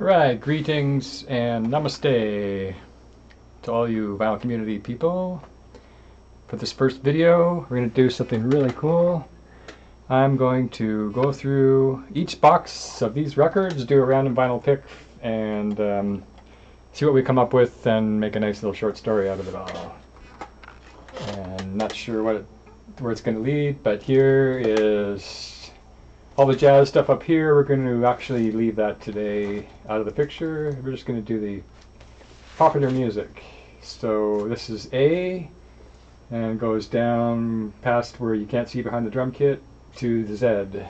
Right, greetings and namaste to all you vinyl community people. For this first video, we're going to do something really cool. I'm going to go through each box of these records, do a random vinyl pick, and see what we come up with and make a nice little short story out of it all. And not sure where it's going to lead, but here is all the jazz stuff up here. We're going to actually leave that today out of the picture. We're just going to do the popular music. So this is A, and goes down past where you can't see behind the drum kit to the Z.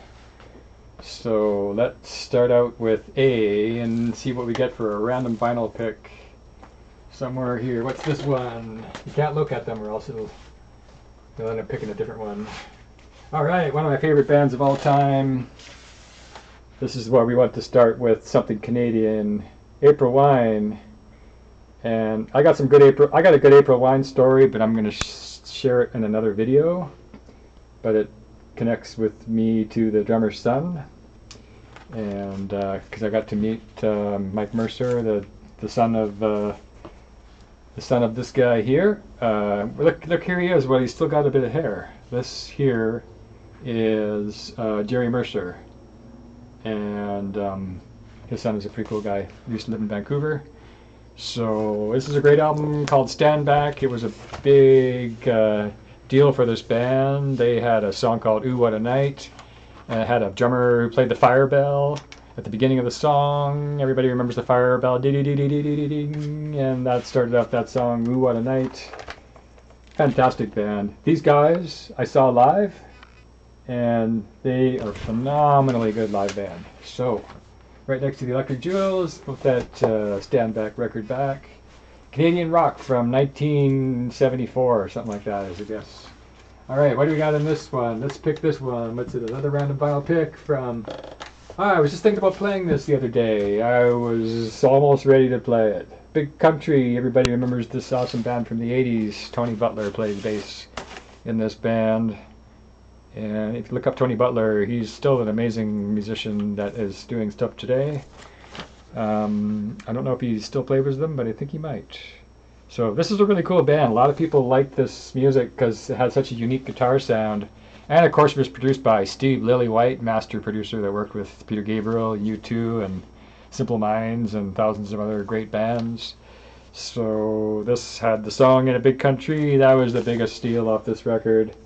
So let's start out with A and see what we get for a random vinyl pick somewhere here. What's this one? You can't look at them or else you'll end up picking a different one. Alright, one of my favorite bands of all time. This is where we want to start with something Canadian. April Wine. And I got a good April Wine story, but I'm going to share it in another video. But it connects with me to the drummer's son. And because I got to meet Mike Mercer, the son of this guy here. Look, here he is. Well, he's still got a bit of hair. This here is Jerry Mercer, and his son is a pretty cool guy. He used to live in Vancouver. So this is a great album called Stand Back. It was a big deal for this band. They had a song called Ooh What a Night, and it had a drummer who played the fire bell at the beginning of the song. Everybody remembers the fire bell, ding, and that started out that song, Ooh What a Night. Fantastic band. These guys I saw live, and they are phenomenally good live band. So, right next to the Electric Jewels, put that Stand Back record back. Canadian rock from 1974 or something like that, as a guess. Alright, what do we got in this one? Let's pick this one. What's it? Another random vinyl pick from... I was just thinking about playing this the other day. I was almost ready to play it. Big Country, everybody remembers this awesome band from the 80s. Tony Butler played bass in this band. And if you look up Tony Butler, he's still an amazing musician that is doing stuff today. I don't know if he still plays with them, but I think he might. So this is a really cool band. A lot of people like this music because it has such a unique guitar sound. And of course it was produced by Steve Lillywhite, master producer that worked with Peter Gabriel, U2, and Simple Minds, and thousands of other great bands. So this had the song In a Big Country. That was the biggest steal off this record.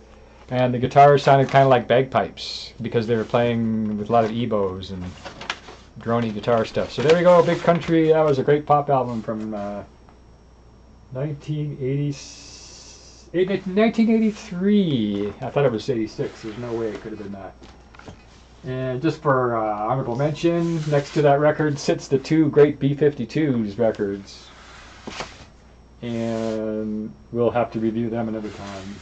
And the guitars sounded kind of like bagpipes because they were playing with a lot of ebows and drony guitar stuff. So there we go, Big Country. That was a great pop album from 1983. I thought it was 86. There's no way it could have been that. And just for honorable mention, next to that record sits the two great B-52s records. And we'll have to review them another time.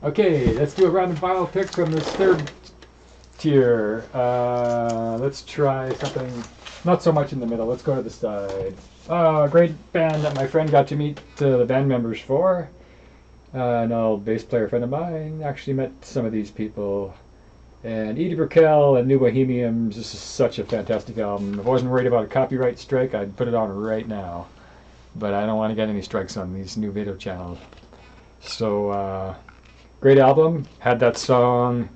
Okay, let's do a random vinyl pick from this third tier. Let's try something not so much in the middle. Let's go to the side. A great band that my friend got to meet the band members for. An old bass player friend of mine actually met some of these people. And Edie Brickell and New Bohemians. This is such a fantastic album. If I wasn't worried about a copyright strike, I'd put it on right now. But I don't want to get any strikes on these new video channels. So, great album. Had that song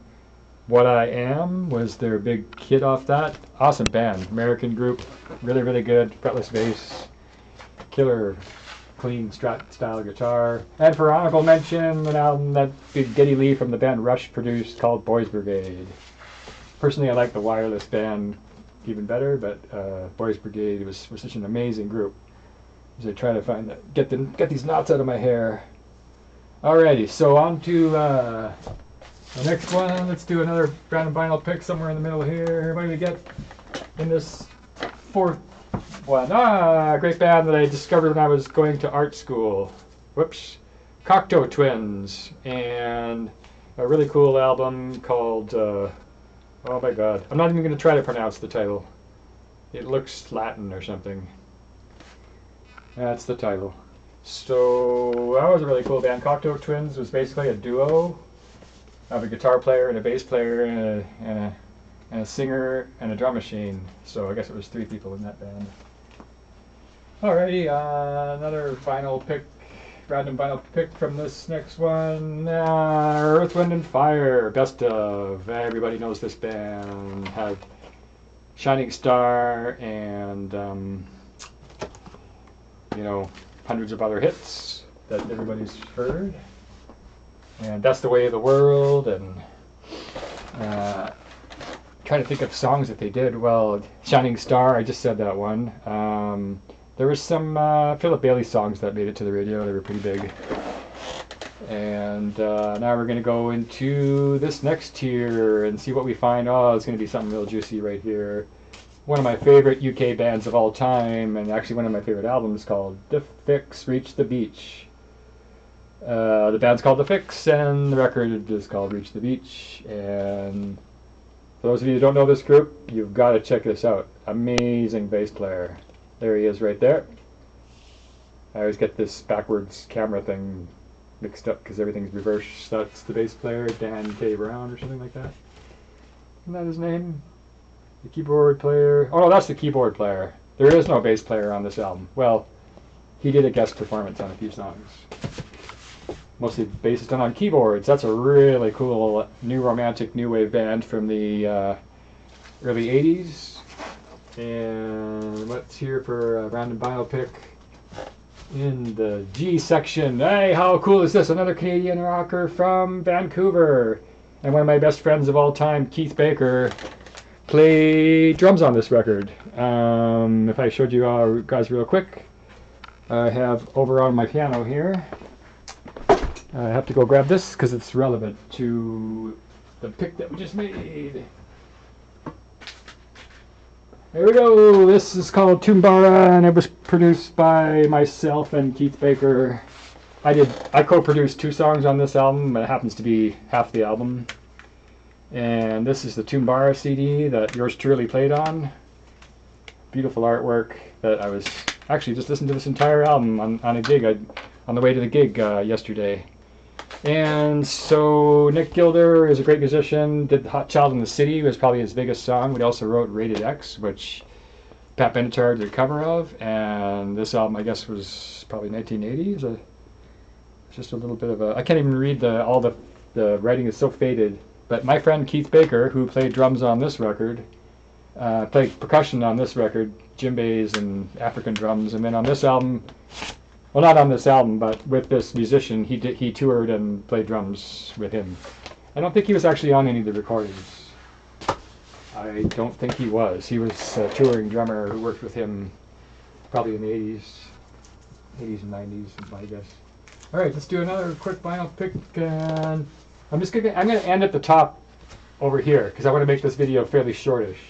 What I Am was their big hit off that. Awesome band. American group. Really, really good. Fretless bass. Killer clean Strat style guitar. And for honorable mention, an album that Geddy Lee from the band Rush produced called Boys Brigade. Personally, I like the Wireless band even better, but Boys Brigade was such an amazing group. As I try to find get these knots out of my hair. Alrighty, so on to the next one. Let's do another random vinyl pick somewhere in the middle here. What do we get in this fourth one? Great band that I discovered when I was going to art school. Whoops. Cocteau Twins. And a really cool album called, oh my god. I'm not even going to try to pronounce the title. It looks Latin or something. That's the title. So that was a really cool band. Cocteau Twins was basically a duo of a guitar player and a bass player and and a singer and a drum machine. So I guess it was 3 people in that band. Alrighty, another vinyl pick, random vinyl pick from this next one. Earth, Wind and Fire, best of. Everybody knows this band. Had Shining Star and you know, hundreds of other hits that everybody's heard. And That's the Way of the World, and trying to think of songs that they did. Well, Shining Star, I just said that one. There was some Philip Bailey songs that made it to the radio. They were pretty big. And now we're going to go into this next tier and see what we find. Oh, it's going to be something real juicy right here. One of my favorite UK bands of all time, and actually one of my favorite albums, called The Pics, Reach the Beach. The band's called The Pics, and the record is called Reach the Beach. And for those of you who don't know this group, you've got to check this out. Amazing bass player. There he is right there. I always get this backwards camera thing mixed up because everything's reversed. That's the bass player, Dan K. Brown or something like that. Isn't that his name? The keyboard player. Oh no, that's the keyboard player. There is no bass player on this album. Well, he did a guest performance on a few songs. Mostly bass is done on keyboards. That's a really cool new romantic new wave band from the early 80s. And what's here for a random vinyl pick? In the G section. Hey, how cool is this? Another Canadian rocker from Vancouver. And one of my best friends of all time, Keith Baker, played drums on this record. If I showed you guys real quick, I have over on my piano here. I have to go grab this because it's relevant to the pick that we just made. Here we go. This is called Tumbara, and it was produced by myself and Keith Baker. I co-produced 2 songs on this album, but it happens to be half the album. And this is the Tumbara CD that yours truly played on. Beautiful artwork that I was actually just listening to this entire album on a gig, on the way to the gig yesterday. And so Nick Gilder is a great musician, did Hot Child in the City, was probably his biggest song, but he also wrote Rated X, which Pat Benatar did a cover of, and this album I guess was probably 1980. It's just a little bit of a, I can't even read all the writing is so faded, but my friend Keith Baker, who played drums on this record, played percussion on this record, djembes and African drums, and then on this album, well, not on this album, but with this musician, he toured and played drums with him. I don't think he was actually on any of the recordings. I don't think he was. He was a touring drummer who worked with him probably in the 80s and 90s, my guess. All right, let's do another quick vinyl pick, and I'm gonna end at the top over here because I want to make this video fairly shortish.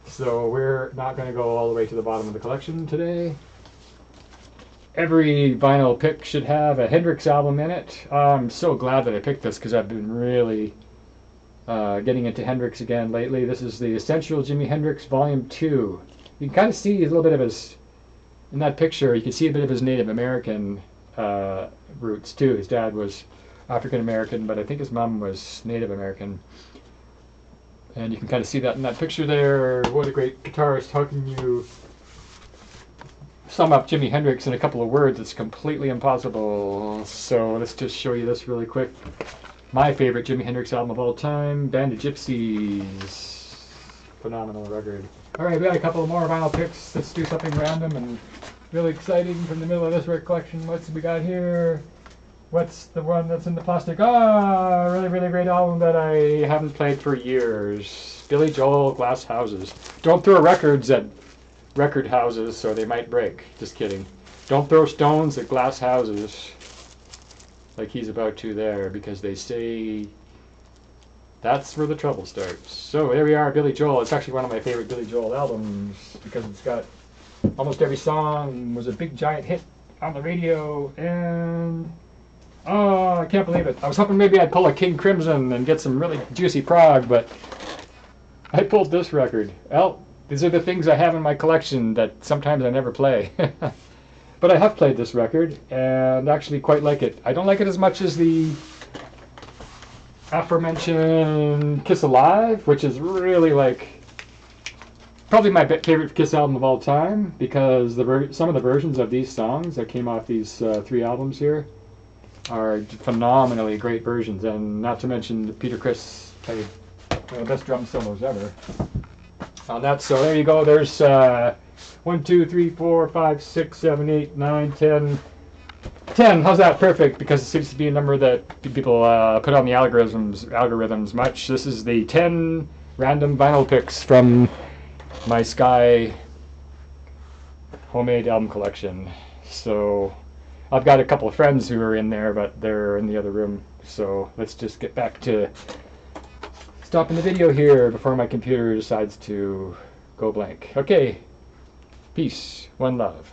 So we're not going to go all the way to the bottom of the collection today. Every vinyl pick should have a Hendrix album in it. I'm so glad that I picked this because I've been really getting into Hendrix again lately. This is the Essential Jimi Hendrix Volume 2. You can kind of see a little bit of his, in that picture, you can see a bit of his Native American roots too. His dad was African American, but I think his mom was Native American. And you can kind of see that in that picture there. What a great guitarist. How can you sum up Jimi Hendrix in a couple of words? It's completely impossible. So let's just show you this really quick. My favorite Jimi Hendrix album of all time, Band of Gypsies. Phenomenal record. Alright, we got a couple more vinyl picks. Let's do something random and really exciting from the middle of this record collection. What's we got here? What's the one that's in the plastic? Really, really great album that I haven't played for years. Billy Joel, Glass Houses. Don't throw records at record houses so they might break. Just kidding. Don't throw stones at glass houses like he's about to there, because they say that's where the trouble starts. So there we are, Billy Joel. It's actually one of my favorite Billy Joel albums because it's got almost every song was a big giant hit on the radio, and oh, I can't believe it. I was hoping maybe I'd pull a King Crimson and get some really juicy prog, but I pulled this record. Well, these are the things I have in my collection that sometimes I never play. But I have played this record and actually quite like it. I don't like it as much as the aforementioned Kiss Alive, which is really like probably my favorite Kiss album of all time, because some of the versions of these songs that came off these 3 albums here are phenomenally great versions, and not to mention Peter Criss played one of the best drum solos ever on that. So there you go. There's 1, 2, 3, 4, 5, 6, 7, 8, 9, 10. 10. How's that? Perfect, because it seems to be a number that people put on the algorithms much. This is the 10 random vinyl picks from my Sky homemade album collection. So I've got a couple of friends who are in there, but they're in the other room. So let's just get back to stopping the video here before my computer decides to go blank. Okay, peace, one love.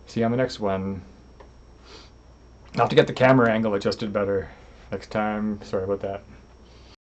See you on the next one. I'll have to get the camera angle adjusted better next time. Sorry about that.